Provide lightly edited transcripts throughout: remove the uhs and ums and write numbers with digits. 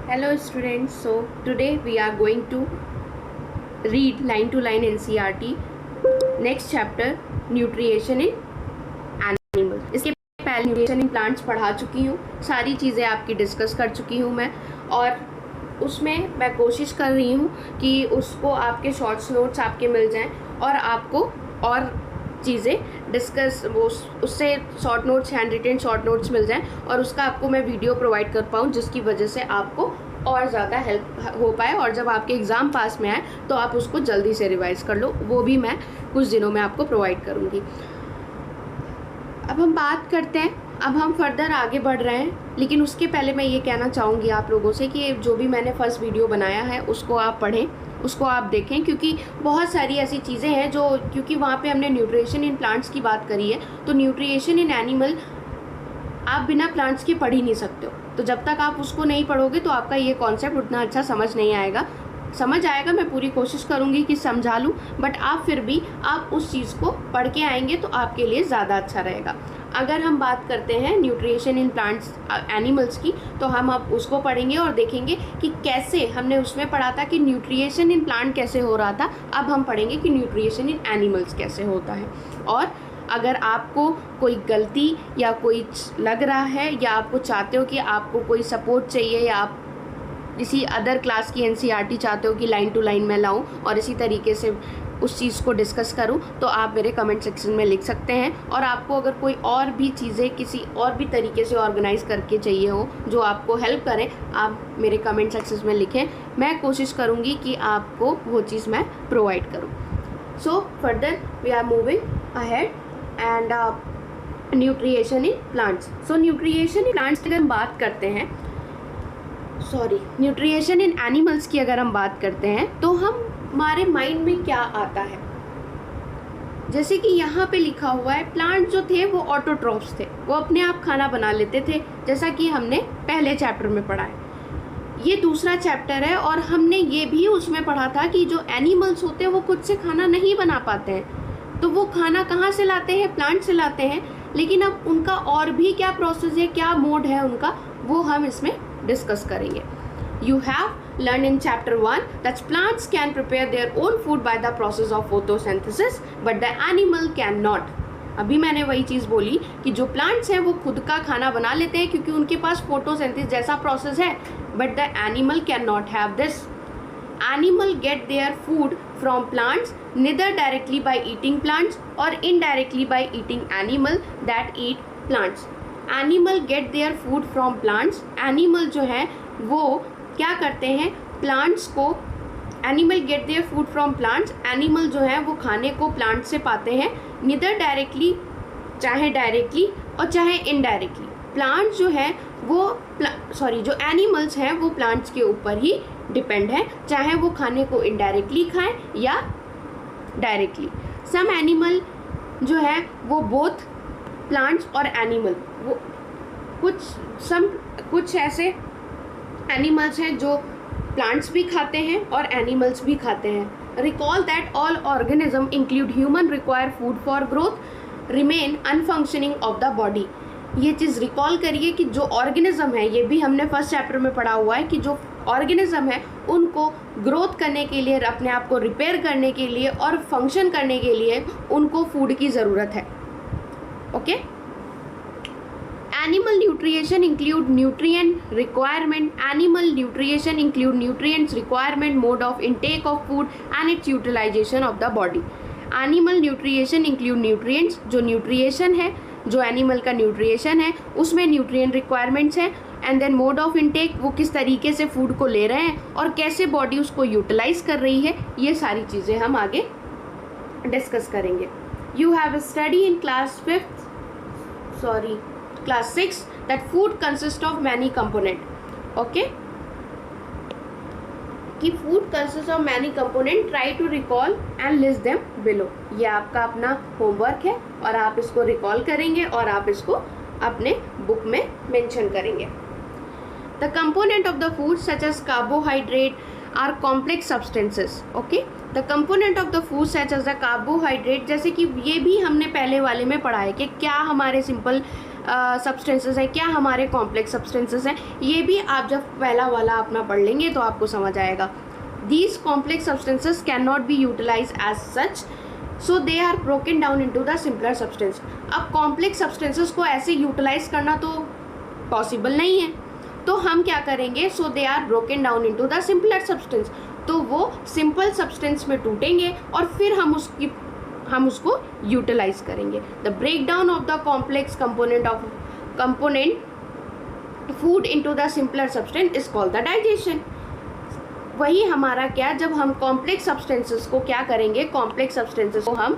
Hello students, so today we are going to read line to line NCERT next chapter nutrition in animals. इसके पहले nutrition in plants पढ़ा चुकी हूँ, सारी चीज़ें आपकी डिस्कस कर चुकी हूँ मैं, और उसमें मैं कोशिश कर रही हूँ कि उसको आपके शॉर्ट्स नोट्स आपके मिल जाएं और आपको और चीज़ें डिस्कस उससे short notes, hand written short notes मिल जाएं और उसका आपको मैं वीडियो प्रोवाइड कर पाऊँ, जिसकी वजह से आपको और ज़्यादा हेल्प हो पाए और जब आपके एग्ज़ाम पास में आए तो आप उसको जल्दी से रिवाइज़ कर लो। वो भी मैं कुछ दिनों में आपको प्रोवाइड करूँगी। अब हम बात करते हैं, अब हम फर्दर आगे बढ़ रहे हैं, लेकिन उसके पहले मैं ये कहना चाहूँगी आप लोगों से कि जो भी मैंने फर्स्ट वीडियो बनाया है उसको आप पढ़ें, उसको आप देखें, क्योंकि बहुत सारी ऐसी चीज़ें हैं जो, क्योंकि वहाँ पे हमने न्यूट्रिशन इन प्लांट्स की बात करी है, तो न्यूट्रिशन इन एनिमल आप बिना प्लांट्स के पढ़ ही नहीं सकते हो। तो जब तक आप उसको नहीं पढ़ोगे तो आपका ये कॉन्सेप्ट उतना अच्छा समझ नहीं आएगा। समझ आएगा, मैं पूरी कोशिश करूँगी कि समझा लूँ, बट आप फिर भी आप उस चीज़ को पढ़ के आएंगे तो आपके लिए ज़्यादा अच्छा रहेगा। अगर हम बात करते हैं न्यूट्रिशन इन प्लांट्स एनिमल्स की, तो हम अब उसको पढ़ेंगे और देखेंगे कि कैसे, हमने उसमें पढ़ा था कि न्यूट्रिशन इन प्लांट कैसे हो रहा था, अब हम पढ़ेंगे कि न्यूट्रिशन इन एनिमल्स कैसे होता है। और अगर आपको कोई गलती या कोई लग रहा है या आपको चाहते हो कि आपको कोई सपोर्ट चाहिए या आप किसी अदर क्लास की NCERT चाहते हो कि लाइन टू लाइन में लाऊं और इसी तरीके से उस चीज़ को डिस्कस करूं, तो आप मेरे कमेंट सेक्शन में लिख सकते हैं। और आपको अगर कोई और भी चीज़ें किसी और भी तरीके से ऑर्गेनाइज करके चाहिए हो जो आपको हेल्प करें, आप मेरे कमेंट सेक्शन में लिखें, मैं कोशिश करूँगी कि आपको वो चीज़ मैं प्रोवाइड करूँ। So further we are moving ahead and nutrition in plants. So nutrition in plants की अगर हम बात करते हैं, न्यूट्रिशन इन एनिमल्स की अगर हम बात करते हैं तो हमारे माइंड में क्या आता है, जैसे कि यहाँ पे लिखा हुआ है प्लांट जो थे वो ऑटोट्रॉफ्स थे, वो अपने आप खाना बना लेते थे, जैसा कि हमने पहले चैप्टर में पढ़ा है। ये दूसरा चैप्टर है और हमने ये भी उसमें पढ़ा था कि जो एनिमल्स होते हैं वो खुद से खाना नहीं बना पाते हैं, तो वो खाना कहाँ से लाते हैं, प्लांट से लाते हैं। लेकिन अब उनका और भी क्या प्रोसेस है, क्या मोड है उनका, वो हम इसमें डिस्कस करेंगे। You have learned in chapter 1 that plants can prepare their own food by the process of photosynthesis, but the animal cannot. अभी मैंने वही चीज़ बोली कि जो प्लांट्स हैं वो खुद का खाना बना लेते हैं क्योंकि उनके पास फोटोसिंथेसिस जैसा प्रोसेस है, but the animal can not have this. Animal get their food from plants neither directly by eating plants or indirectly by eating animal that eat plants. Animal get their food from plants. Animal जो है वो क्या करते हैं, plants को, animal gate their food from plants, animal जो है वो खाने को प्लांट से पाते हैं, निदर डायरेक्टली, चाहे डायरेक्टली और चाहे इनडायरेक्टली। प्लांट जो है वो जो एनिमल्स हैं वो प्लांट्स के ऊपर ही डिपेंड है, चाहे वो खाने को इनडायरेक्टली खाएं या डायरेक्टली। सम एनिमल जो है वो बोथ प्लांट्स और एनिमल, वो कुछ ऐसे एनिमल्स हैं जो प्लांट्स भी खाते हैं और एनिमल्स भी खाते हैं। Recall that all organism include human require food for growth remain unfunctioning of the body. ये चीज़ रिकॉल करिए कि जो ऑर्गेनिज्म है, ये भी हमने फर्स्ट चैप्टर में पढ़ा हुआ है कि जो ऑर्गेनिज्म है उनको ग्रोथ करने के लिए, अपने आप को रिपेयर करने के लिए और फंक्शन करने के लिए उनको फूड की ज़रूरत है। Okay. Animal nutrition include nutrient requirement. Animal nutrition include nutrients requirement, mode of intake of food and its utilization of the body. Animal nutrition include nutrients, जो nutrition है, जो animal का nutrition है उसमें nutrient requirements है, and then mode of intake, वो किस तरीके से food को ले रहे हैं और कैसे body उसको utilize कर रही है, ये सारी चीज़ें हम आगे discuss करेंगे। You have studied in class 6 that food consists of many component. Okay, कि food consists of many component, try to recall and list them below. ये आपका अपना होमवर्क है और आप इसको रिकॉल करेंगे और आप इसको अपने बुक में मेंशन करेंगे। The component of the food such as carbohydrate are complex substances. Okay, the component of the food such as the carbohydrate, जैसे कि ये भी हमने पहले वाले में पढ़ा है कि क्या हमारे सिंपल सब्सटेंसेस हैं, क्या हमारे कॉम्प्लेक्स सब्सटेंसेस हैं, ये भी आप जब पहला वाला अपना पढ़ लेंगे तो आपको समझ आएगा. These complex substances cannot be utilized as such, so they are broken down into the simpler substance. अब complex substances को ऐसे utilize करना तो possible नहीं है, तो हम क्या करेंगे, so they are broken down into the simpler substance. तो वो simple substance में टूटेंगे और फिर हम उसको utilize करेंगे. The breakdown of the complex component food into the simpler substance is called the digestion. वही हमारा क्या, जब हम कॉम्प्लेक्स सब्सटेंसेस को क्या करेंगे, कॉम्प्लेक्स सब्सटेंसेस को हम,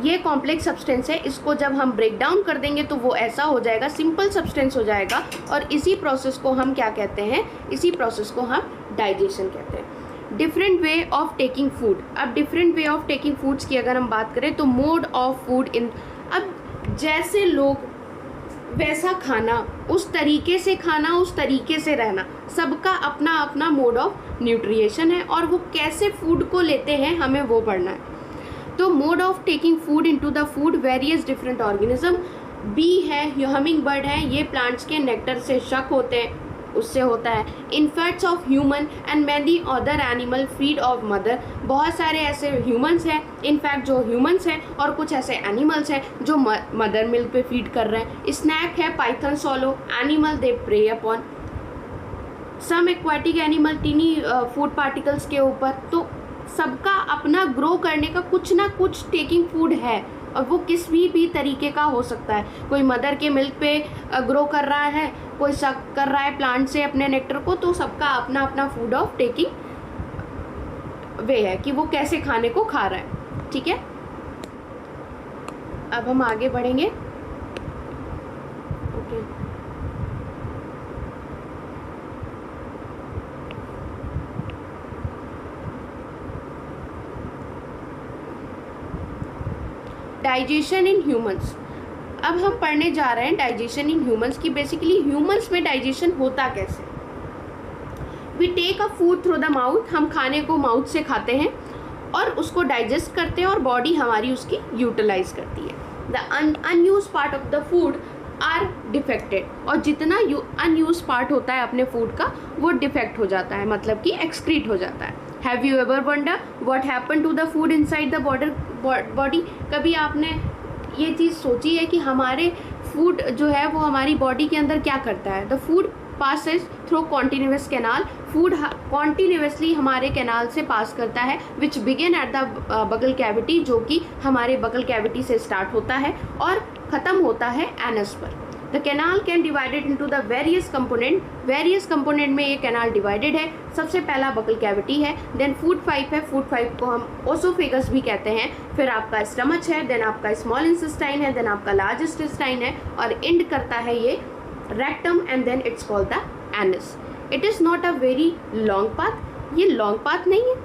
ये कॉम्प्लेक्स सब्सटेंस है, इसको जब हम ब्रेक डाउन कर देंगे तो वो ऐसा हो जाएगा, सिंपल सब्सटेंस हो जाएगा. और इसी प्रोसेस को हम क्या कहते हैं, इसी प्रोसेस को हम डाइजेशन कहते हैं. Different way of taking food. अब different way of taking foods की अगर हम बात करें तो मोड ऑफ फूड इन, अब जैसे लोग वैसा खाना, उस तरीके से खाना, उस तरीके से रहना, सबका अपना अपना मोड ऑफ न्यूट्रिएशन है और वो कैसे फूड को लेते हैं हमें वो पढ़ना है. तो mode of taking food into the food various different organism. Bee है, ह्यूमिंग बर्ड है, ये प्लांट्स के नेक्टर से शक होते हैं, उससे होता है. Infants of human and many other animal feed of mother. बहुत सारे ऐसे ह्यूमंस हैं, इनफैक्ट जो ह्यूमंस हैं, और कुछ ऐसे एनिमल्स हैं जो मदर मिल्क पे फीड कर रहे हैं. स्नैक है, python swallow, animal they prey upon. Some aquatic animal tiny food particles के ऊपर. तो सबका अपना ग्रो करने का कुछ ना कुछ टेकिंग फूड है और वो किस भी तरीके का हो सकता है. कोई मदर के मिल्क पे ग्रो कर रहा है, कोई शक कर रहा है प्लांट से अपने नेक्टर को. तो सबका अपना अपना फूड ऑफ टेकिंग वे है कि वो कैसे खाने को खा रहा है. ठीक है, अब हम आगे बढ़ेंगे. Okay, digestion in humans. अब हम पढ़ने जा रहे हैं डाइजेशन इन ह्यूमंस की. बेसिकली ह्यूमंस में डाइजेशन होता कैसे. We take a food through the mouth. हम खाने को माउथ से खाते हैं और उसको डाइजेस्ट करते हैं और बॉडी हमारी उसकी यूटिलाइज करती है. The unused part of the food are defected. और जितना अनयूज पार्ट होता है अपने फूड का वो डिफेक्ट हो जाता है, मतलब कि एक्सक्रीट हो जाता है. Have you ever wonder what happen to the food inside the body. कभी आपने ये चीज़ सोची है कि हमारे फूड जो है वो हमारी बॉडी के अंदर क्या करता है. The food passes through continuous canal. Food continuously हमारे कैनाल से पास करता है, विच बिगिन एट द बगल कैविटी, जो कि हमारे बगल कैविटी से स्टार्ट होता है और ख़त्म होता है एनस पर. The canal can divided into the various component. Various component में ये कैनाल डिवाइडेड है. सबसे पहला बगल कैविटी है, देन फूड पाइप है, फूड पाइप को हम ओसोफेगस भी कहते हैं. फिर आपका स्टमच है, देन आपका स्मॉल इंटेस्टाइन है, देन आपका लार्ज इंटेस्टाइन है और एंड करता है ये rectum and then it's called the anus. It is not a very long path. ये लॉन्ग पाथ नहीं है.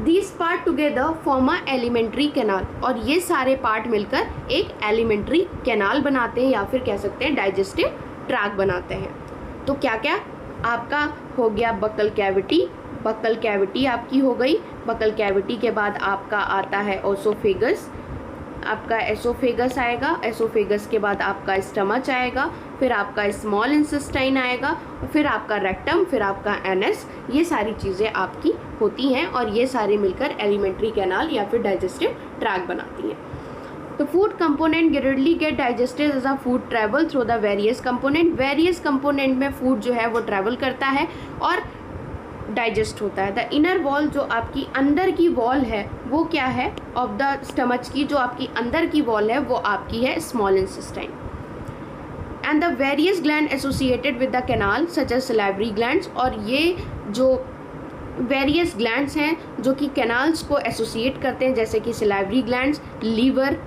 These part together form a alimentary canal. और ये सारे पार्ट मिलकर एक एलिमेंट्री कैनाल बनाते हैं या फिर कह सकते हैं डाइजेस्टिव ट्रैक बनाते हैं. तो क्या क्या आपका हो गया, बकल कैविटी. बकल कैविटी आपकी हो गई. बकल कैविटी के बाद आपका आता है ओसोफेगस. आपका एसोफेगस आएगा. एसोफेगस के बाद आपका स्टमच आएगा. फिर आपका स्मॉल इंटेस्टाइन आएगा. फिर आपका रेक्टम. फिर आपका एनस. ये सारी चीज़ें आपकी होती हैं और ये सारे मिलकर एलिमेंट्री कैनाल या फिर डाइजेस्टिव ट्रैक बनाती हैं. तो food component gradually get digested as a food travel through the various component. Various component में फूड जो है वो ट्रैवल करता है और डाइजेस्ट होता है. द इनर वॉल, जो आपकी अंदर की वॉल है वो क्या है ऑफ द स्टमच की, जो आपकी अंदर की वॉल है वो आपकी है small intestine. And the various gland associated with the canal such as salivary glands. और ये जो वेरियस ग्लैंड्स हैं जो कि कैनाल्स को एसोसिएट करते हैं, जैसे कि salivary glands, liver,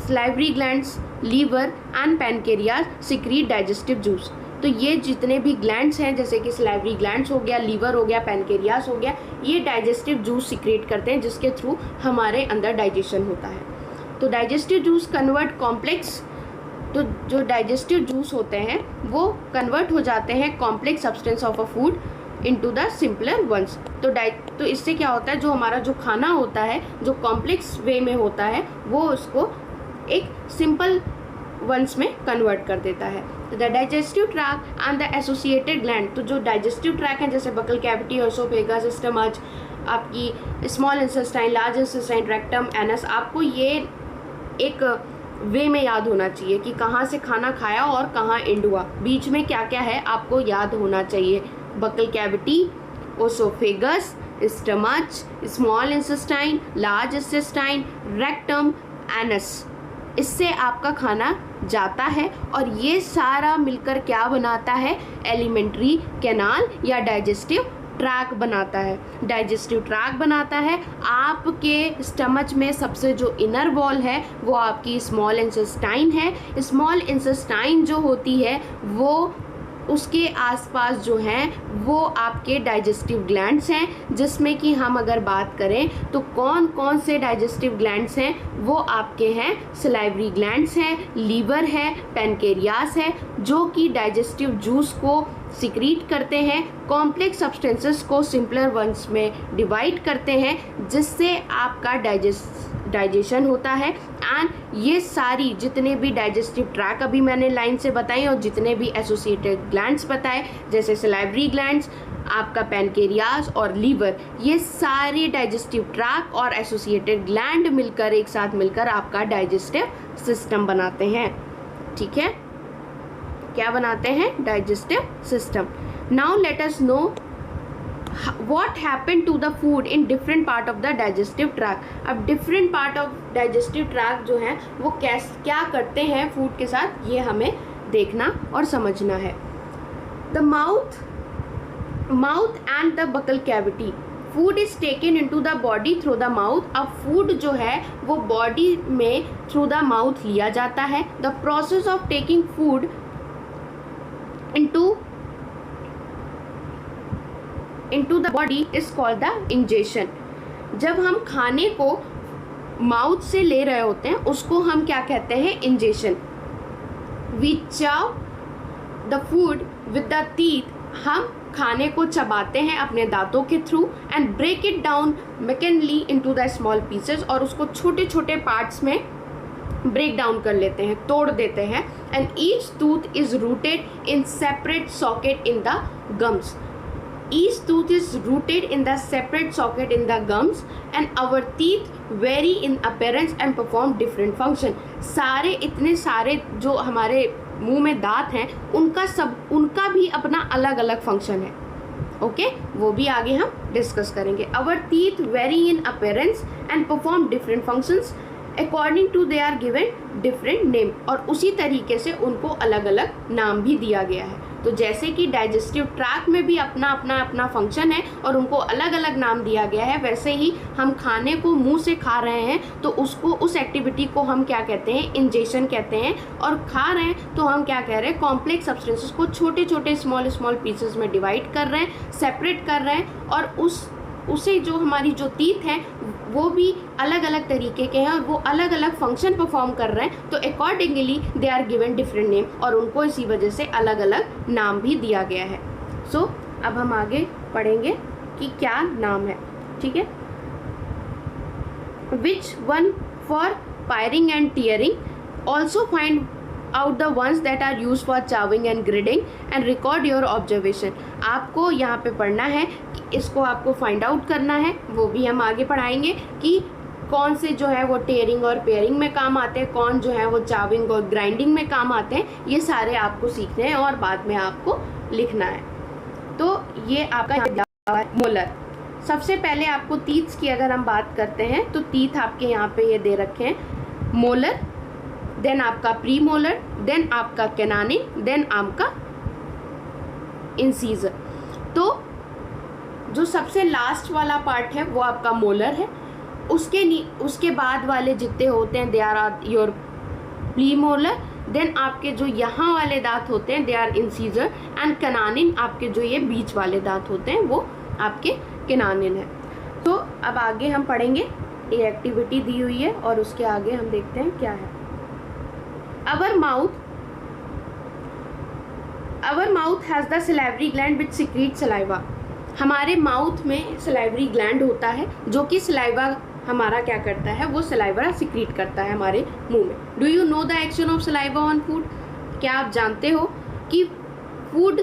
salivary glands, liver and pancreas secrete digestive juice. तो ये जितने भी ग्लैंड्स हैं, जैसे कि सलाइवरी ग्लैंड्स हो गया, लीवर हो गया, पैनक्रियाज हो गया, ये डाइजेस्टिव जूस सिक्रेट करते हैं जिसके थ्रू हमारे अंदर डाइजेशन होता है. तो डाइजेस्टिव जूस कन्वर्ट कॉम्प्लेक्स, तो जो डाइजेस्टिव जूस होते हैं वो कन्वर्ट हो जाते हैं complex substance of a food into the simpler ones। तो इससे क्या होता है, जो हमारा जो खाना होता है जो कॉम्प्लेक्स वे में होता है वो उसको एक सिंपल वंस में कन्वर्ट कर देता है। The digestive track and the associated gland, तो जो डाइजेस्टिव ट्रैक है जैसे बकल कैविटी, एसोफेगस, स्टमच, आपकी small intestine, large intestine, rectum, anus, आपको ये एक वे में याद होना चाहिए कि कहाँ से खाना खाया और कहाँ एंड हुआ, बीच में क्या क्या है आपको याद होना चाहिए। Buccal cavity, oesophagus, stomach, small intestine, large intestine, rectum, anus, इससे आपका खाना जाता है और ये सारा मिलकर क्या बनाता है, एलिमेंट्री कैनाल या डाइजेस्टिव ट्रैक बनाता है। डाइजेस्टिव ट्रैक बनाता है। आपके स्टमच में सबसे जो इनर वॉल है वो आपकी स्मॉल इंटेस्टाइन है। स्मॉल इंटेस्टाइन जो होती है वो उसके आसपास जो हैं वो आपके डाइजेस्टिव ग्लैंड्स हैं, जिसमें कि हम अगर बात करें तो कौन कौन से डाइजेस्टिव ग्लैंड्स हैं, वो आपके हैं सलाइवरी ग्लैंड्स हैं, लीवर है, पैनक्रियास है, जो कि डाइजेस्टिव जूस को सिक्रीट करते हैं, कॉम्प्लेक्स सब्सटेंसेस को सिंपलर वंस में डिवाइड करते हैं, जिससे आपका डाइजेशन होता है। एंड ये सारी जितने भी डाइजेस्टिव ट्रैक अभी मैंने लाइन से बताई और जितने भी एसोसिएटेड ग्लैंड्स बताए जैसे सलाइवरी ग्लैंड्स, आपका पैनक्रियास और लीवर, ये सारे डाइजेस्टिव ट्रैक और एसोसिएटेड ग्लैंड मिलकर एक साथ मिलकर आपका डाइजेस्टिव सिस्टम बनाते हैं। ठीक है, क्या बनाते हैं, digestive system. Now let us know what happened to the food in different part of the digestive tract। अब different part of digestive tract जो है वो क्या करते हैं फूड के साथ, ये हमें देखना और समझना है। The mouth and the buccal cavity, food is taken into the body through the mouth। अब food जो है वो body में through the mouth लिया जाता है। The process of taking food into the body is called the ingestion। जब हम खाने को माउथ से ले रहे होते हैं उसको हम क्या कहते हैं, ingestion. We chow the food with the teeth, हम खाने को चबाते हैं अपने दांतों के through and break it down mechanically into the small pieces, और उसको छोटे छोटे पार्ट्स में ब्रेक डाउन कर लेते हैं, तोड़ देते हैं। And each tooth is rooted in separate socket in the gums. Each tooth is rooted in the separate socket in the gums and our teeth vary in appearance and perform different function। इतने सारे जो हमारे मुंह में दांत हैं उनका भी अपना अलग अलग फंक्शन है। ओके, वो भी आगे हम डिस्कस करेंगे। Our teeth vary in appearance and perform different functions according to they are given different name, और उसी तरीके से उनको अलग अलग नाम भी दिया गया है। तो जैसे कि डाइजेस्टिव ट्रैक में भी अपना फंक्शन है और उनको अलग अलग नाम दिया गया है, वैसे ही हम खाने को मुंह से खा रहे हैं तो उस एक्टिविटी को हम क्या कहते हैं, इंजेशन कहते हैं। और खा रहे हैं तो हम क्या कह रहे हैं, कॉम्प्लेक्स सब्सटेंसेस को छोटे छोटे स्मॉल पीसेस में डिवाइड कर रहे हैं, सेपरेट कर रहे हैं, और उसे जो हमारी जो टीथ हैं वो भी अलग अलग तरीके के हैं और वो अलग अलग फंक्शन परफॉर्म कर रहे हैं। तो accordingly they are given different name, और उनको इसी वजह से अलग अलग नाम भी दिया गया है। सो अब हम आगे पढ़ेंगे कि क्या नाम है। ठीक है, which one for piercing and tearing, also find out the ones that are used for chowing and gritting and record your observation। आपको यहाँ पे पढ़ना है कि इसको आपको फाइंड आउट करना है, वो भी हम आगे पढ़ाएंगे कि कौन से जो है वो टेयरिंग और पेयरिंग में काम आते हैं, कौन जो है वो चाविंग और ग्राइंडिंग में काम आते हैं। ये सारे आपको सीखने हैं और बाद में आपको लिखना है। तो ये आपका मोलर। सबसे पहले आपको टीथ्स की अगर हम बात करते हैं तो टीथ आपके यहाँ पे ये दे रखे हैं, मोलर, देन आपका प्री मोलर, देन आपका कैनानिन, देन आपका इंसीजर। तो जो सबसे लास्ट वाला पार्ट है वो आपका मोलर है। उसके बाद वाले जितने होते हैं they are your premolar, then आपके जो यहाँ वाले दांत होते हैं they are incisor, and canine आपके जो ये बीच वाले दांत होते हैं वो आपके कैनानिन है। तो अब आगे हम पढ़ेंगे, ये एक्टिविटी दी हुई है और उसके आगे हम देखते हैं क्या है। Our mouth has the salivary gland which secretes saliva। हमारे माउथ में सलाइवरी ग्लैंड होता है जो कि सलाइवा हमारा क्या करता है, वो सलाइवा सिक्रीट करता है हमारे मुंह में। Do you know the action of saliva on food? क्या आप जानते हो कि फूड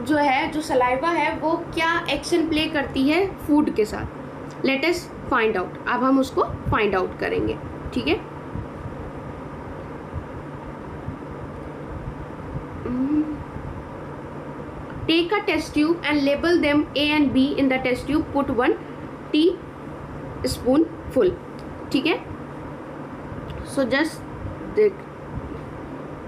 जो है, जो सलाइवा है, वो क्या एक्शन प्ले करती है फूड के साथ? Let us find out. अब हम उसको फाइंड आउट करेंगे, ठीक है। Take a test tube and label them A and B in the test tube. Put 1 teaspoon full. ठीक है। So just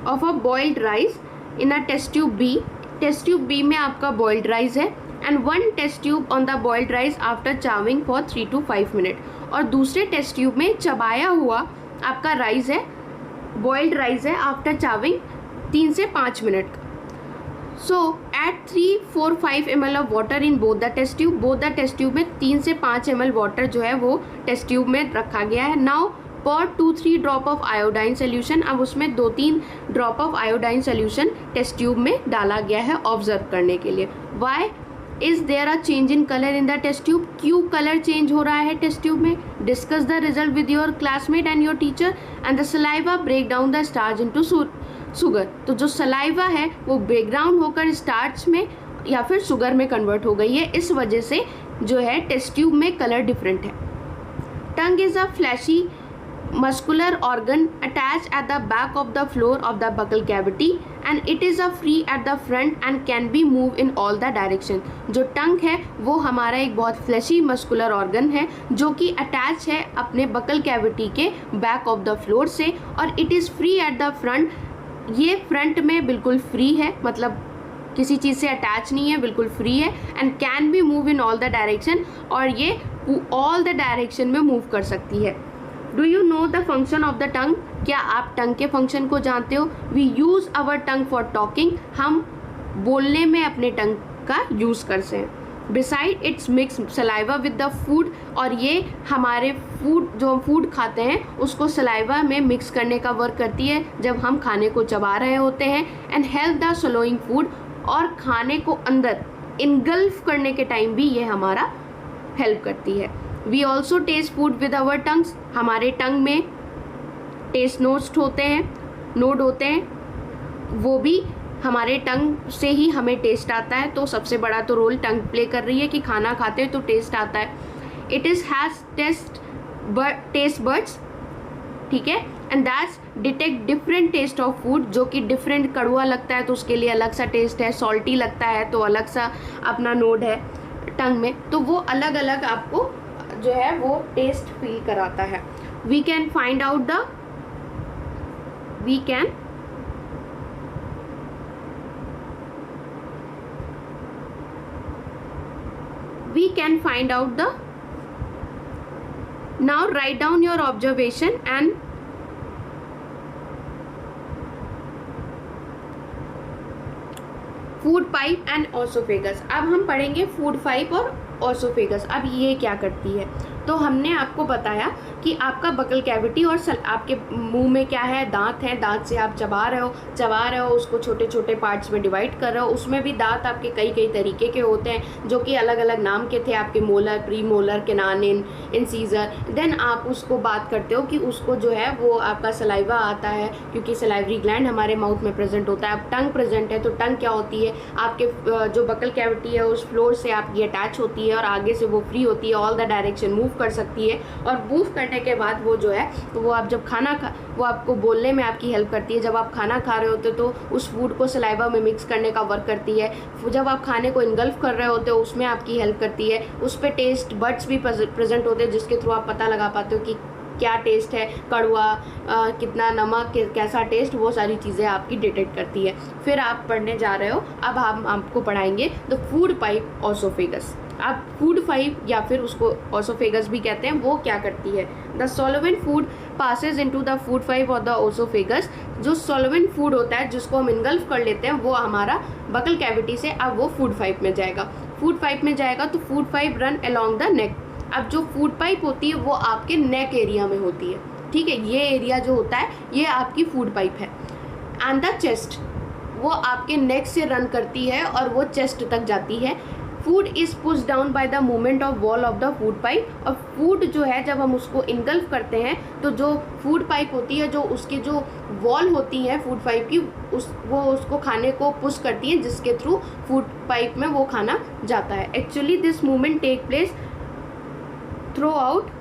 of a boiled rice in a test tube B. Test tube B में आपका boiled rice है and 1 test tube on the boiled rice after chowing for 3 to 5 minutes. और दूसरे test tube में चबाया हुआ आपका राइस है, boiled rice है आफ्टर चाविंग 3 से 5 मिनट। So at 3, 4, 5 ml of water in both the test tube. Both the test tube में 3 से 5 ml वाटर जो है वो टेस्ट ट्यूब में रखा गया है। नाउ पर 2-3 ड्रॉप ऑफ आयोडाइन सोल्यूशन। अब उसमें 2-3 drop of iodine solution test tube में डाला गया है ऑब्जर्व करने के लिए। Why is there a change in colour in the test tube? क्यों कलर चेंज हो रहा है टेस्ट ट्यूब में? Discuss the result with your classmate and your teacher and the saliva break down the starch into sugar. तो जो saliva है वो breakdown होकर स्टार्च में या फिर शुगर में कन्वर्ट हो गई है, इस वजह से जो है टेस्ट ट्यूब में कलर डिफरेंट है। Tongue is a fleshy muscular organ attached at the back of the floor of the buccal cavity and it is a free at the front and can be moved in all the direction। जो टंग है वो हमारा एक बहुत flashy muscular organ है जो कि attach है अपने बकल कैविटी के बैक ऑफ द फ्लोर से और it is free at the front. ये फ्रंट में बिल्कुल फ्री है, मतलब किसी चीज़ से अटैच नहीं है, बिल्कुल फ्री है and can be move in all the direction, और ये ऑल द डायरेक्शन में मूव कर सकती है। Do you know the function of the tongue? क्या आप टंग के फंक्शन को जानते हो? We use our tongue for talking. हम बोलने में अपने टंग का यूज़ करते हैं। Beside its mix saliva with the food, और ये हमारे फूड जो हम फूड खाते हैं उसको सलाइवा में मिक्स करने का वर्क करती है जब हम खाने को चबा रहे होते हैं। And help the slowing food, और खाने को अंदर इनगल्फ करने के टाइम भी ये हमारा हेल्प करती है। We also taste food with our tongues. हमारे टंग में टेस्ट नोड्स होते हैं, नोड होते हैं, वो भी हमारे टंग से ही हमें टेस्ट आता है। तो सबसे बड़ा तो रोल टंग प्ले कर रही है कि खाना खाते हैं तो टेस्ट आता है। It is has taste buds, ठीक है, and that's detect different taste of food. जो कि डिफरेंट, कड़वा लगता है तो उसके लिए अलग सा टेस्ट है, सॉल्टी लगता है तो अलग सा अपना नोड है टंग में, तो वो अलग अलग आपको जो है वो टेस्ट फील कराता है। We can find out the now write down your observation and food pipe and oesophagus. अब हम पढ़ेंगे फूड पाइप और ऑसोफेगस। अब ये क्या करती है? तो हमने आपको बताया कि आपका बकल कैविटी और आपके मुंह में क्या है, दांत हैं, दांत से आप चबा रहे हो, उसको छोटे छोटे पार्ट्स में डिवाइड कर रहे हो। उसमें भी दांत आपके कई तरीके के होते हैं जो कि अलग अलग नाम के थे आपके, molar, pre molar, canine, incisor. Then आप उसको बात करते हो कि उसको जो है वो आपका सलाइवा आता है क्योंकि सलाइवरी ग्लैंड हमारे माउथ में प्रेजेंट होता है। अब टंग प्रेजेंट है तो टंग क्या होती है, आपके जो बकल कैविटी है उस फ्लोर से आपकी अटैच होती है और आगे से वो फ्री होती है, ऑल द डायरेक्शन मूव कर सकती है। और मूव करने के बाद वो जो है वो आप जब वो आपको बोलने में आपकी हेल्प करती है। जब आप खाना खा रहे होते तो उस फूड को सलाइवा में मिक्स करने का वर्क करती है। जब आप खाने को इनगल्फ कर रहे होते हो उसमें आपकी हेल्प करती है। उस पर टेस्ट बड्स भी प्रेजेंट होते हैं जिसके थ्रू आप पता लगा पाते हो कि क्या टेस्ट है, कड़वा, कितना नमक, कैसा टेस्ट, वो सारी चीज़ें आपकी डिटेक्ट करती है। फिर आप पढ़ने जा रहे हो, अब हम आपको पढ़ाएंगे द फूड पाइप ऑसोफेगस। अब फूड पाइप या फिर उसको ऑसोफेगस भी कहते हैं, वो क्या करती है? The solvent food passes into the food pipe और द ऑसोफेगस। जो सॉल्वेंट फूड होता है जिसको हम इनगल्फ कर लेते हैं वो हमारा बकल कैविटी से अब वो फूड पाइप में जाएगा। फूड पाइप में जाएगा तो food pipe run along the neck. अब जो फूड पाइप होती है वो आपके नेक एरिया में होती है, ठीक है, ये एरिया जो होता है ये आपकी फूड पाइप है। एंड द चेस्ट, वो आपके नेक से रन करती है और वो चेस्ट तक जाती है। Food is push down by the movement of wall of the food pipe. और फूड जो है जब हम उसको इनगल्फ करते हैं तो जो फूड पाइप होती है, जो उसकी जो वॉल होती है फूड पाइप की, वो उसको खाने को पुश करती है, जिसके थ्रू फूड पाइप में वो खाना जाता है। Actually this movement take place throughout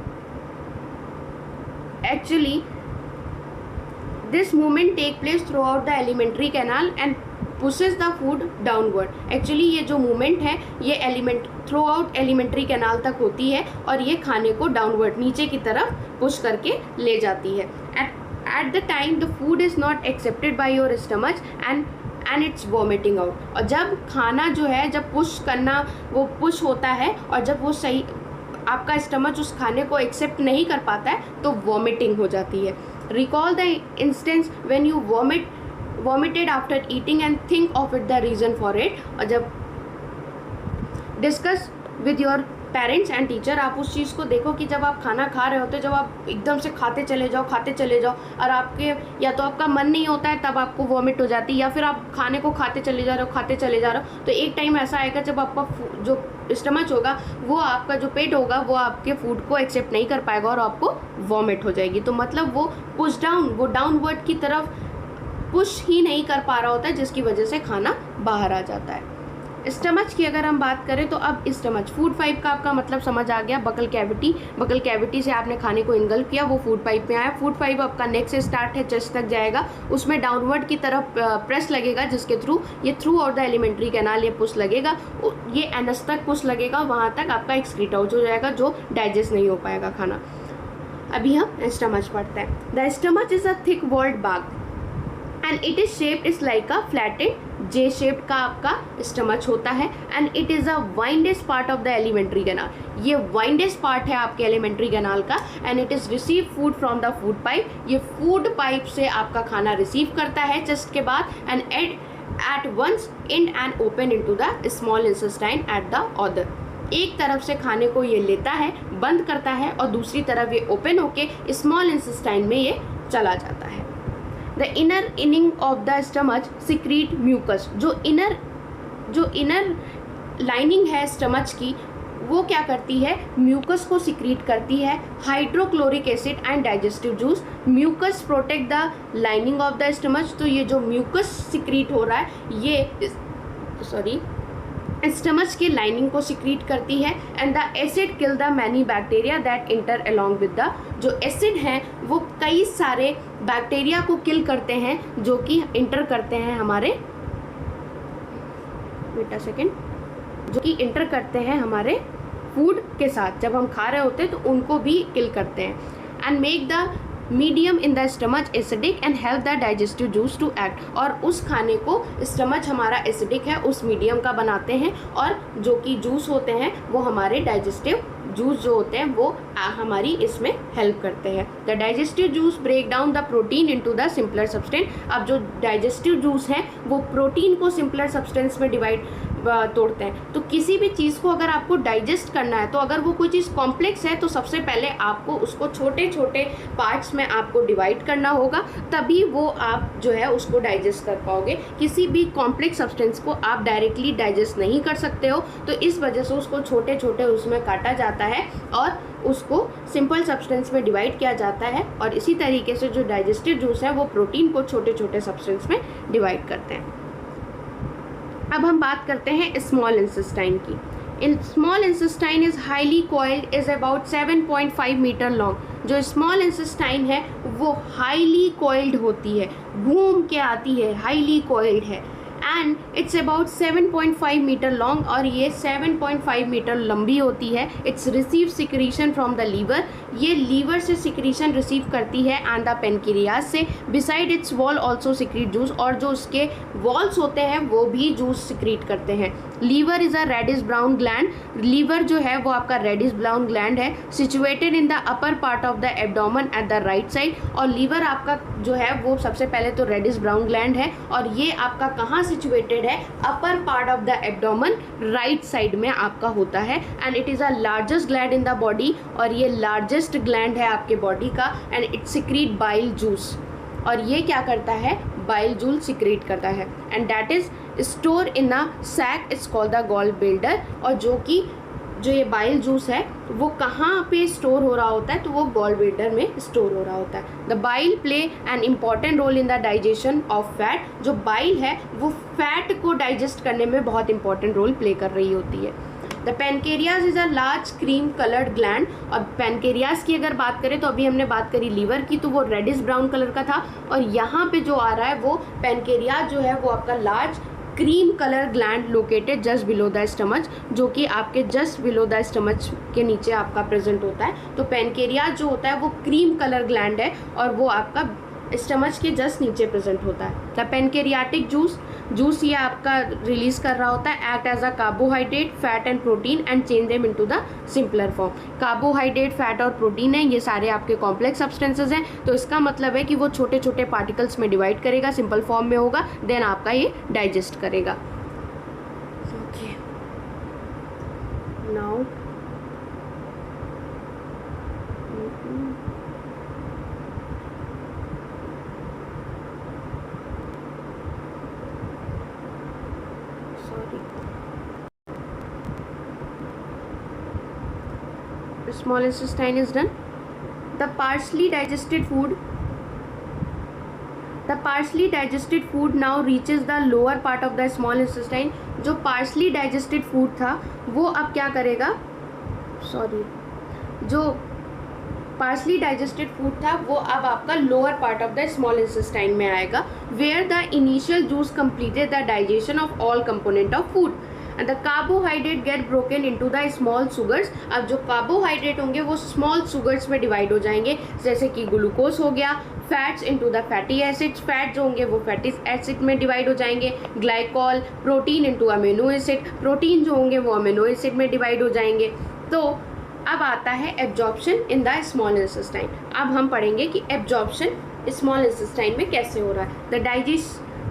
this movement take place throughout the alimentary canal and pushes the food downward। Actually ये जो मूवमेंट है ये थ्रू आउट एलिमेंट्री कैनाल तक होती है और ये खाने को डाउनवर्ड नीचे की तरफ पुश करके ले जाती है। At the time the food is not accepted by your stomach and it's vomiting out. और जब खाना जो है जब पुश करना वो पुश होता है और जब वो सही आपका स्टमच उस खाने को एक्सेप्ट नहीं कर पाता है तो वॉमिटिंग हो जाती है। Recall the instance when you vomited after eating and think of it the reason for it. और जब discuss with your parents and teacher, आप उस चीज़ को देखो कि जब आप खाना खा रहे होते हो, जब आप एकदम से खाते चले जाओ और आपके या तो आपका मन नहीं होता है तब आपको वॉमिट हो जाती है, या फिर आप खाने को खाते चले जा रहे हो तो एक टाइम ऐसा आएगा जब आपका जो स्टमच होगा वो आपका जो पेट होगा वो आपके फूड को एक्सेप्ट नहीं कर पाएगा और आपको वॉमिट हो जाएगी। तो मतलब वो पुश डाउन, वो डाउनवर्ड की तरफ पुश ही नहीं कर पा रहा होता है, जिसकी वजह से खाना बाहर आ जाता है। स्टमच की अगर हम बात करें तो अब स्टमच फूड पाइप का आपका मतलब समझ आ गया। बकल कैविटी से आपने खाने को इनगल्फ किया, वो फूड पाइप में आया। फूड पाइप आपका नेक से स्टार्ट है, चेस्ट तक जाएगा, उसमें डाउनवर्ड की तरफ प्रेस लगेगा, जिसके through through out the alimentary canal ये पुश लगेगा, ये एनस तक पुश लगेगा, वहाँ तक आपका एक्सक्रीट हो जाएगा जो डाइजेस्ट नहीं हो पाएगा खाना। अभी हम स्टमच पढ़ते हैं। The stomach is a thick walled bag and it is shaped is like a flattened J shape का आपका स्टमच होता है। And it is a widest part of the alimentary canal. ये वाइंडेस्ट पार्ट है आपके alimentary canal का। And it is receive food from the food pipe. ये food pipe से आपका खाना रिसीव करता है चेस्ट के बाद and at once in and open into the small intestine at the other. एक तरफ से खाने को ये लेता है, बंद करता है और दूसरी तरफ ये ओपन होके स्मॉल इंटेस्टाइन में ये चला जाता है। The inner inning of the stomach secrete mucus. जो इनर लाइनिंग है स्टमच की वो क्या करती है, म्यूकस को सिक्रीट करती है, hydrochloric acid and digestive juice. Mucus protect the lining of the stomach. तो ये जो म्यूकस सिक्रीट हो रहा है ये स्टमच की लाइनिंग को सिक्रीट करती है। And the acid kill the many bacteria that inter along with the. जो एसिड हैं वो कई सारे बैक्टीरिया को किल करते हैं जो कि इंटर करते हैं हमारे हमारे फूड के साथ। जब हम खा रहे होते हैं तो उनको भी किल करते हैं। And make the medium in the stomach acidic and help the digestive juice to act. और उस खाने को स्टमच हमारा एसिडिक है उस मीडियम का बनाते हैं और जो कि जूस होते हैं वो हमारे डाइजेस्टिव जूस जो होते हैं वो हमारी इसमें हेल्प करते हैं। The digestive juice break down the protein into the simpler substance. अब जो डाइजेस्टिव जूस हैं वो प्रोटीन को सिंपलर सब्सटेंस में तोड़ते हैं। तो किसी भी चीज़ को अगर आपको डाइजेस्ट करना है तो अगर वो कोई चीज़ कॉम्प्लेक्स है तो सबसे पहले आपको उसको छोटे छोटे पार्ट्स में आपको डिवाइड करना होगा, तभी वो आप जो है उसको डाइजेस्ट कर पाओगे। किसी भी कॉम्प्लेक्स सब्सटेंस को आप डायरेक्टली डाइजेस्ट नहीं कर सकते हो, तो इस वजह से उसको छोटे छोटे उसमें काटा जाता है और उसको सिंपल सब्सटेंस में डिवाइड किया जाता है। और इसी तरीके से जो डाइजेस्टिव जूस है वो प्रोटीन को छोटे छोटे सब्सटेंस में डिवाइड करते हैं। अब हम बात करते हैं स्मॉल इंटेस्टाइन की। In small intestine is highly coiled, is about 7.5 metre long. जो स्मॉल इंटेस्टाइन है वो हाईली कॉइल्ड होती है, घूम के आती है, हाईली कॉइल्ड है। And it's about 7.5 metre long और ये 7.5 मीटर लंबी होती है। It's receive secretion from the liver. ये लीवर से सिक्रीशन रिसीव करती है एंड द पेनक्रियास से। Beside its wall also secrete juice. और जो उसके वॉल्स होते हैं वो भी जूस सिक्रीट करते हैं। Liver is a reddish brown gland. Liver जो है वो आपका रेडिश ब्राउन ग्लैंड है, situated in the upper part of the abdomen at the right side. और लीवर आपका जो है वो सबसे पहले तो रेडिश ब्राउन ग्लैंड है और ये आपका कहाँ सिचुएटेड है, अपर part of the abdomen right side में आपका होता है। And it is a largest gland in the body और ये लार्जेस्ट ग्लैंड है आपके बॉडी का। And it secrete bile juice और ये क्या करता है, बाइल जूस सिक्रीट करता है। And that is store in a sac is called the gall bladder. और जो ये बाइल जूस है वो कहाँ पे स्टोर हो रहा होता है, तो वो गॉल ब्लैडर में स्टोर हो रहा होता है। The bile play an important role in the digestion of fat. जो बाइल है वो फैट को डाइजेस्ट करने में बहुत इंपॉर्टेंट रोल प्ले कर रही होती है। The pancreas is a large cream coloured gland. और पैनकेरियाज की अगर बात करें तो अभी हमने बात करी लीवर की, तो वो रेडिश ब्राउन कलर का था, और यहाँ पे जो आ रहा है वो पैनकेरियाज जो है वो आपका large cream colour gland located just below the stomach, जो कि आपके जस्ट बिलो द स्टमच के नीचे आपका प्रेजेंट होता है। तो पैनकेरियाज जो होता है वो क्रीम कलर ग्लैंड है और वो आपका स्टमच के जस्ट नीचे प्रेजेंट होता है। द पैनकेरियाटिक जूस ये आपका रिलीज कर रहा होता है, act as a carbohydrate fat and protein and change them into the simpler form. Carbohydrate fat और प्रोटीन है, ये सारे आपके कॉम्प्लेक्स सब्सटेंसेज हैं, तो इसका मतलब है कि वो छोटे छोटे पार्टिकल्स में डिवाइड करेगा, सिंपल फॉर्म में होगा, देन आपका ये डाइजेस्ट करेगा। Okay, now small intestine is done. The partially digested food now reaches the lower part of the small intestine. जो partially digested food था वो अब क्या करेगा, जो partially digested food था वो अब आपका lower part of the small intestine में आएगा, where the initial juice completed the digestion of all component of food. And the carbohydrate get broken into the small sugars. अब जो कार्बोहाइड्रेट होंगे वो स्मॉल सुगर्स में डिवाइड हो जाएंगे, जैसे कि ग्लूकोज हो गया, fats into the fatty acids, fat जो होंगे वो फैटी एसिड में डिवाइड हो जाएंगे, glycol, protein into amino acid, protein जो होंगे वो अमीनो एसिड में डिवाइड हो जाएंगे। तो अब आता है absorption in the small intestine. अब हम पढ़ेंगे कि एब्जॉर्प्शन स्मॉल इंटेस्टाइन में कैसे हो रहा है। The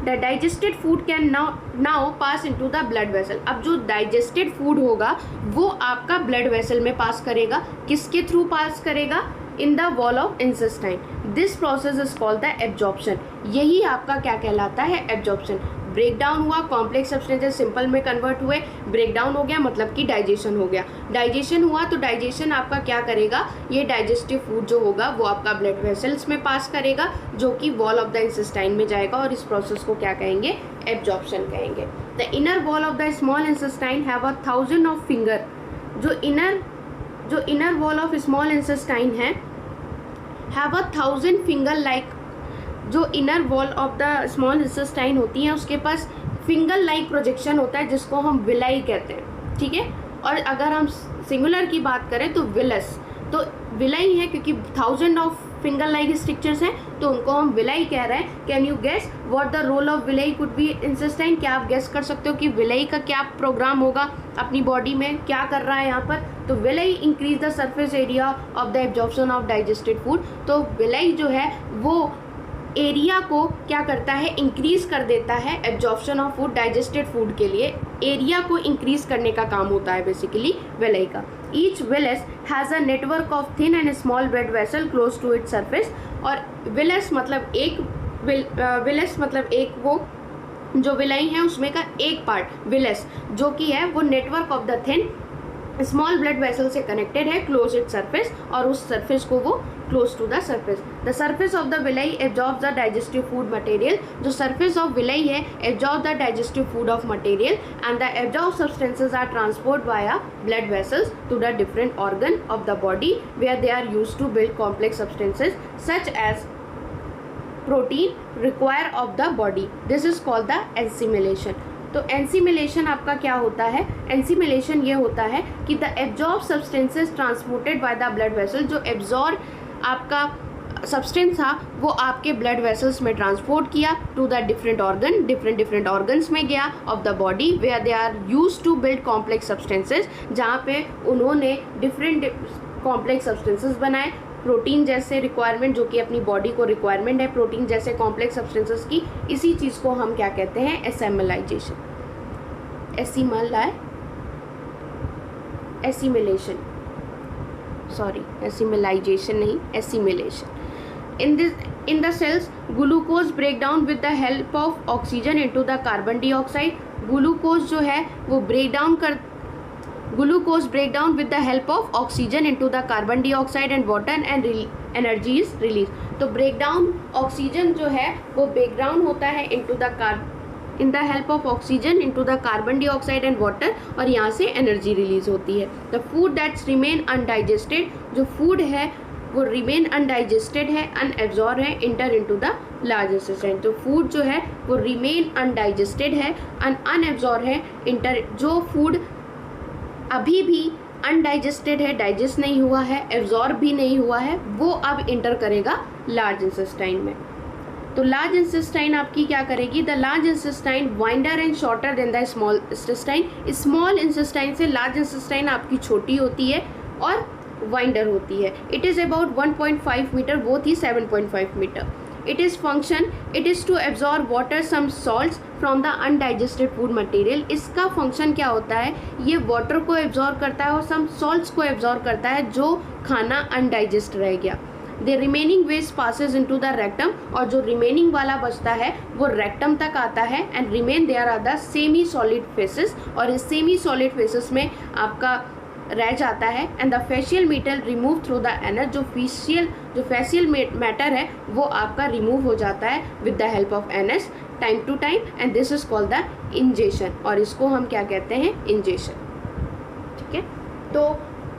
digested food can now pass into the blood vessel. अब जो डाइजेस्टेड फूड होगा वो आपका ब्लड वेसल में पास करेगा, किसके थ्रू पास करेगा, in the wall of intestine. This process is called the absorption. यही आपका क्या कहलाता है, एब्जॉर्प्शन। ब्रेक डाउन हुआ, कॉम्प्लेक्स सब्सटेंसेस सिंपल में कन्वर्ट हुए, ब्रेक डाउन हो गया मतलब कि डाइजेशन हो गया। डाइजेशन हुआ तो डाइजेशन आपका क्या करेगा, ये डाइजेस्टिव फूड जो होगा वो आपका ब्लड वेसल्स में पास करेगा, जो कि वॉल ऑफ द इंटेस्टाइन में जाएगा, और इस प्रोसेस को क्या कहेंगे, एब्जॉर्प्शन कहेंगे। The inner wall of the small intestine have 1000 of finger. जो inner wall of small intestine है हैव 1000 फिंगर लाइक। जो inner wall of the small intestine होती है उसके पास फिंगर लाइक प्रोजेक्शन होता है, जिसको हम विलाई कहते हैं, ठीक है। और अगर हम सिंगुलर की बात करें तो विलस, तो विलाई है क्योंकि 1000 ऑफ फिंगर लाइक स्ट्रक्चर्स हैं तो उनको हम विलाई कह रहे हैं। Can you guess what the role of villi could be intestine? क्या आप गेस कर सकते हो कि विलाई का क्या प्रोग्राम होगा अपनी बॉडी में, क्या कर रहा है यहाँ पर? तो villi increase the surface area of the absorption of digested food. तो विलाई जो है वो एरिया को क्या करता है, इंक्रीज कर देता है absorption of food, digested food के लिए एरिया को इंक्रीज करने का काम होता है बेसिकली विलाई का। Each villus has a network of thin and small blood vessel close to its surface. और विलस मतलब एक वो जो विलाई है उसमें का एक पार्ट विलस जो कि है वो network of the thin small blood vessel से कनेक्टेड है, क्लोज इट सरफेस, और उस सरफेस को वो close to the surface. The surface of the villi absorb the digestive food material. जो सरफेस ऑफ विलाई है absorb the digestive food of material and the absorb substances are transport via blood vessels to the different organ of the body where they are use to build complex substances such as protein require of the body. This is called the assimilation. तो assimilation आपका क्या होता है, एंसिमिलेशन ये होता है कि the absorb substances transported by the blood vessel. जो एब्जॉर्ब आपका सब्सटेंस था वो आपके ब्लड वेसल्स में ट्रांसपोर्ट किया टू द डिफरेंट ऑर्गन्स में गया of the body where they are use to build complex substances, जहाँ पे उन्होंने डिफरेंट कॉम्प्लेक्स सब्सटेंसेस बनाए। प्रोटीन जैसे रिक्वायरमेंट जो कि अपनी बॉडी को रिक्वायरमेंट है प्रोटीन जैसे कॉम्प्लेक्स सब्सटेंसेस की, इसी चीज़ को हम क्या कहते हैं, एसिमिलाइजेशन। एसिमिलेशन नहीं, assimilation. in the cells, glucose break down with the help of oxygen into the carbon dioxide. Glucose जो है वो glucose break down with the help of oxygen into the carbon dioxide and water and energy is release. तो break down oxygen जो है वो break down होता है in the help of oxygen into the carbon dioxide and water, और यहाँ से energy release होती है. The food that's remain undigested, जो फूड है वो रिमेन अनडाइजेस्टेड है, अनएब्जॉर्ब है, inter into the large intestine. तो फूड जो है वो रिमेन अनडाइजेस्टेड है, अनएब्जॉर्ब है, इंटर. जो फूड अभी भी अनडाइजेस्टेड है, डाइजेस्ट नहीं हुआ है, एब्जॉर्ब भी नहीं हुआ है, वो अब इंटर करेगा लार्ज इंटेस्टाइन में. तो लार्ज इंटेस्टाइन आपकी क्या करेगी? The large intestine winder and shorter than the small intestine. Small intestine से लार्ज इंटेस्टाइन आपकी छोटी होती है और वाइंडर होती है. इट इज़ अबाउट 1.5 मीटर, वो थी 7.5 metre. It is to absorb water, some salts from the undigested food material. इसका फंक्शन क्या होता है? ये वाटर को एब्जॉर्ब करता है और some salts को एब्जॉर्ब करता है जो खाना अनडाइजेस्ट रह गया. The remaining waste passes into the rectum, और जो रिमेनिंग वाला बचता है वो रेक्टम तक आता है. And remain there are the semi solid faeces, और इस सेमी सॉलिड फेसेस में आपका रह जाता है. And the faecal matter remove through the anus, जो फेशियल मैटर है वो आपका रिमूव हो जाता है with the help of anus time to time, and this is called the ingestion, और इसको हम क्या कहते हैं? इंजेशन. ठीक है, तो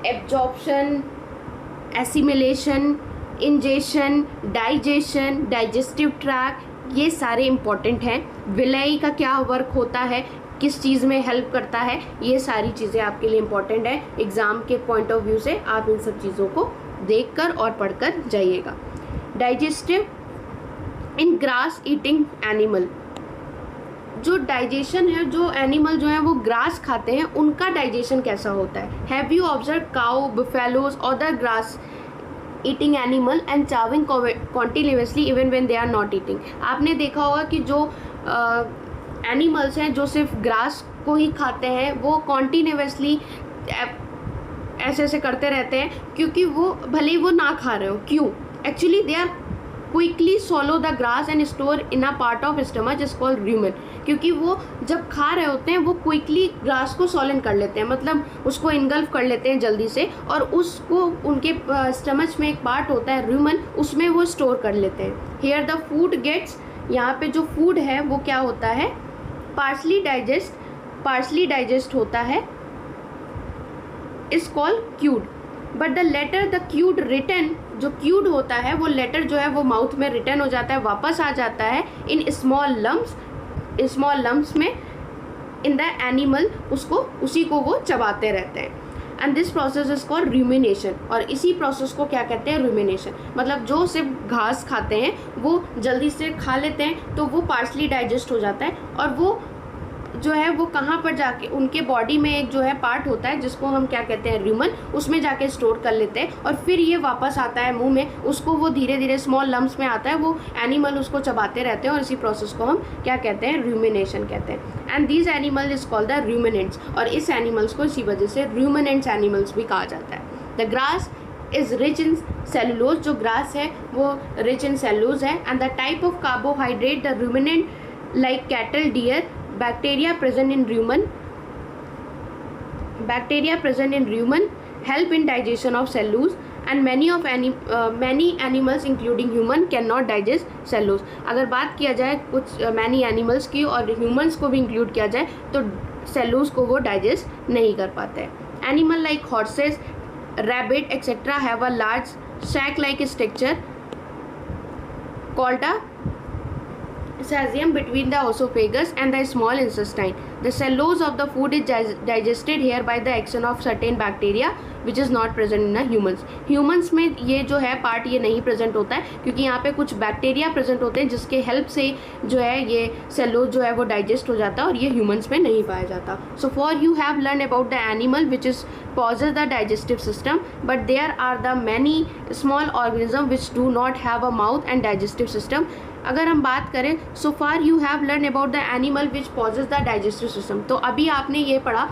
absorption, assimilation, ingestion, digestion, digestive tract, ये सारे इंपॉर्टेंट हैं. विलाई का क्या वर्क होता है, किस चीज़ में हेल्प करता है, ये सारी चीज़ें आपके लिए इम्पॉर्टेंट है. एग्ज़ाम के पॉइंट ऑफ व्यू से आप इन सब चीज़ों को देखकर और पढ़कर जाइएगा. डाइजेस्टिव इन ग्रास ईटिंग एनिमल, जो डाइजेशन है, जो एनिमल जो है वो ग्रास खाते हैं, उनका डाइजेशन कैसा होता है? Have you observe cow, buffaloes, other grass eating animal and chewing continuously even when they are not eating. आपने देखा होगा कि जो एनिमल्स हैं जो सिर्फ ग्रास को ही खाते हैं, वो कॉन्टिन्यूसली ऐसे ऐसे करते रहते हैं, क्योंकि वो भले ही वो ना खा रहे हो. क्यों? Actually they are quickly swallow the grass and store in a part of stomach is called rumen. क्योंकि वो जब खा रहे होते हैं वो क्विकली ग्रास को सॉलन कर लेते हैं, मतलब उसको इनगल्फ कर लेते हैं जल्दी से, और उसको उनके स्टमच में एक पार्ट होता है रूमन, उसमें वो स्टोर कर लेते हैं. हियर द फूड गेट्स, यहाँ पे जो फूड है वो क्या होता है? पार्सली डाइजेस्ट होता है, is called cud. But the later the cud return, जो क्यूड होता है वो लेटर जो है वो माउथ में रिटर्न हो जाता है, वापस आ जाता है इन स्मॉल लम्प्स में इन द एनिमल, उसी को वो चबाते रहते हैं. And this process is called rumination, और इसी प्रोसेस को क्या कहते हैं? रूमिनेशन. मतलब जो सिर्फ घास खाते हैं वो जल्दी से खा लेते हैं, तो वो पार्सली डाइजेस्ट हो जाता है, और वो जो है वो कहाँ पर जाके उनके बॉडी में एक जो है पार्ट होता है जिसको हम क्या कहते हैं? रूमन, उसमें जाके स्टोर कर लेते हैं, और फिर ये वापस आता है मुंह में, उसको वो धीरे धीरे स्मॉल लम्प्स में आता है, वो एनिमल उसको चबाते रहते हैं, और इसी प्रोसेस को हम क्या कहते हैं? रूमिनेशन कहते हैं. And these animal is called the ruminants, और इस एनिमल्स को इसी वजह से रूमिनेंट्स एनिमल्स भी कहा जाता है. The grass is rich in cellulose, जो ग्रास है वो रिच इन सेलुलोज है. And the type of carbohydrate the ruminant like cattle, deer, bacteria present in rumen help in digestion of cellulose, and many animals including human cannot digest cellulose. अगर बात किया जाए कुछ many animals की और humans को भी include किया जाए तो cellulose को वो digest नहीं कर पाते हैं. Animal like horses, rabbit etc. have a large sac-like structure called a caesium between the esophagus and the small intestine. The cellulose of the food is digested here by the action of certain bacteria which is not present in the humans. Humans में ये जो है part ये नहीं present होता है, क्योंकि यहाँ पे कुछ बैक्टीरिया प्रेजेंट होते हैं जिसके हेल्प से जो है ये सेलुलोज जो है वो डाइजेस्ट हो जाता है, और ये ह्यूमंस में नहीं पाया जाता. So for you have learn about the animal which is possess the digestive system, but there are the many small organisms which do not have a mouth and digestive system. अगर हम बात करें, so far you have learned about the animal which possess the digestive system. तो अभी आपने ये पढ़ा,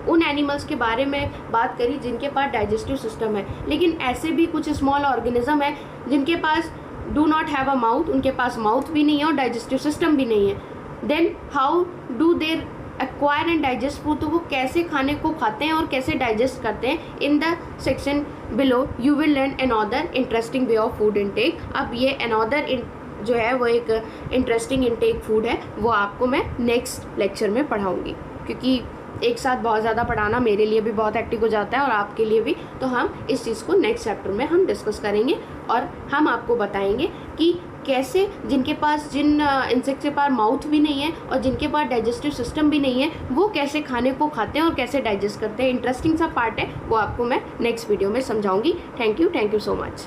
उन एनिमल्स के बारे में बात करी जिनके पास डाइजेस्टिव सिस्टम है, लेकिन ऐसे भी कुछ स्मॉल ऑर्गेनिज्म है जिनके पास do not have a mouth, उनके पास माउथ भी नहीं है और डाइजेस्टिव सिस्टम भी नहीं है, then how do there acquire and digest food, तो वो कैसे खाने को खाते हैं और कैसे डाइजेस्ट करते हैं। In the section below you will learn another interesting way of food intake. अब ये अनदर जो है वो एक इंटरेस्टिंग इनटेक फूड है, वो आपको मैं नेक्स्ट लेक्चर में पढ़ाऊँगी, क्योंकि एक साथ बहुत ज़्यादा पढ़ाना मेरे लिए भी बहुत हेक्टिक हो जाता है और आपके लिए भी। तो हम इस चीज़ को नेक्स्ट चैप्टर में हम डिस्कस करेंगे और हम आपको बताएंगे कि कैसे जिन इंसेक्ट के पास माउथ भी नहीं है और जिनके पास डाइजेस्टिव सिस्टम भी नहीं है, वो कैसे खाने को खाते हैं और कैसे डाइजेस्ट करते हैं। इंटरेस्टिंग सा पार्ट है, वो आपको मैं नेक्स्ट वीडियो में समझाऊंगी। Thank you so much.